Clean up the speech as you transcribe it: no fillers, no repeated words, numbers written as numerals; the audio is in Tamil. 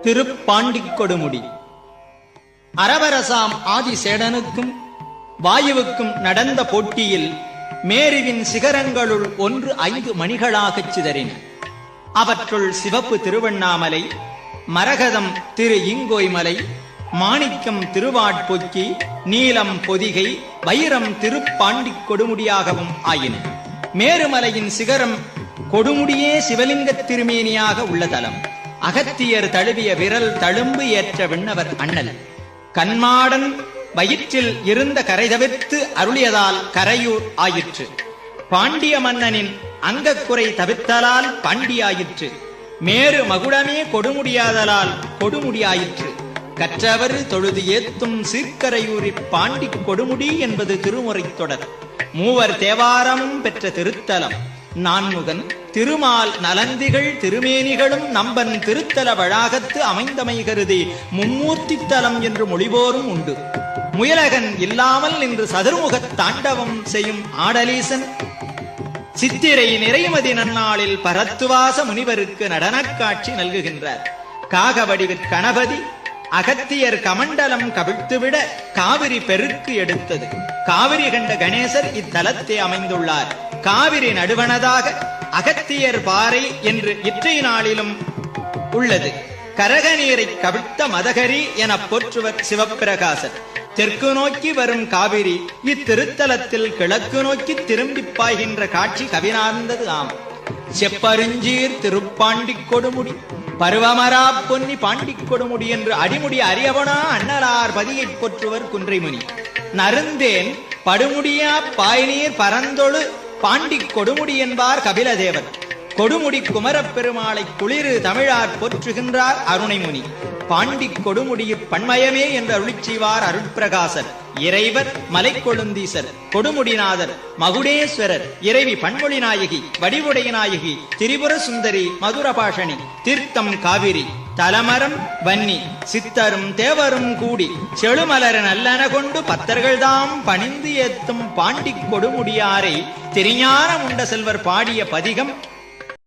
திருப்பாண்டிக் கொடுமுடி. அரவரசாம் ஆதிசேடனுக்கும் வாயுவுக்கும் நடந்த போட்டியில் மேருவின் சிகரங்களுள் ஒன்று 5 மணிகளாகச் சிதறின. அவற்றுள் சிவப்பு திருவண்ணாமலை, மரகதம் திரு ஈங்கோய்மலை, மாணிக்கம் திருவாட்பொக்கி, நீலம் பொதிகை, வைரம் திருப்பாண்டிக் கொடுமுடியாகவும் ஆயின. மேருமலையின் சிகரம் கொடுமுடியே சிவலிங்கத் திருமேனியாக உள்ள தலம். அகத்தியர் தழுவிய விரல் தழும்பு ஏற்ற விண்ணவர் அண்ணல். கண்மாடன் வயிற்றில் இருந்த கரை தவிர்த்து அருளியதால் கரையூர் ஆயிற்று. பாண்டிய மன்னனின் அங்கக்குறை தவிர்த்தலால் பாண்டியாயிற்று. மேரு மகுடமே கொடுமுடியாதலால் கொடுமுடியாயிற்று. கற்றவர் தொழுது ஏத்தும் சீர்க்கரையூரி பாண்டிக் கொடுமுடி என்பது திருமுறை தொடர். மூவர் தேவாரமும் பெற்ற திருத்தலம். நான்முகன் திருமால் நலந்திகள் திருமேனிகளும் நம்பன் திருத்தல வளாகத்து அமைந்தமை கருதி மும்மூர்த்தித்தலம் என்று மொழிபோரும் உண்டு. முயலகன் இல்லாமல் இன்று சதுர்முகத் தாண்டவம் செய்யும் ஆடலீசன் சித்திரை நிறைமதி நன்னாளில் பரத்துவாச முனிவருக்கு நடனக் காட்சி நல்குகின்றார். காகவடிவிற் கணபதி அகத்தியர் கமண்டலம் கவிழ்த்துவிட காவிரி பெருக்கு எடுத்தது. காவிரி கண்ட கணேசர் இத்தலத்தே அமைந்துள்ளார். காவிரி நடுவனதாக அகத்தியர் பாறை என்று இற்றை நாளிலும் உள்ளது. கரகநீரை கவிழ்த்த மதகரி என போற்றுவர் சிவப்பிரகாசர். தெற்கு நோக்கி வரும் காவிரி இத்திருத்தலத்தில் கிழக்கு நோக்கி திரும்பி பாய்கின்ற காட்சி கவினார்ந்தது ஆம். செப்பருஞ்சீர் திருப்பாண்டிக் கொடுமுடி, பருவமரா பொன்னி பாண்டிக் கொடுமுடி என்று அடிமுடி அறியவனா அண்ணலார் பதியைப் போற்றுவர் குன்றைமுனி. நருந்தேன் படுமுடியா பாய்நீர் பரந்தொழு பாண்டிக் கொடுமுடி என்பார் கபிலதேவர். கொடுமுடி குமரப் பெருமாளை குளிரு தமிழார் போற்றுகின்றார் அருணைமுனி. பாண்டிக் கொடுமுடியிற் பன்மயமே என்று அருளிச் செய்வார் அருட்பிரகாசர். இறைவர் மலைக்கொழுந்தீசர், கொடுமுடிநாதர், மகுடேஸ்வரர், இறைவி பன்மொழி நாயகி, வடிவுடைய நாயகி, திரிபுர சுந்தரி, மதுரபாஷணி, தீர்த்தம் காவிரி, தலமரம் வன்னி, சித்தரும் தேவரும் கூடி செழுமலர நல்லன கொண்டு பத்தர்கள்தாம் பணிந்து ஏத்தும் பாண்டிக் கொடுமுடியாரை திருஞான முண்ட செல்வர் பாடிய பதிகம்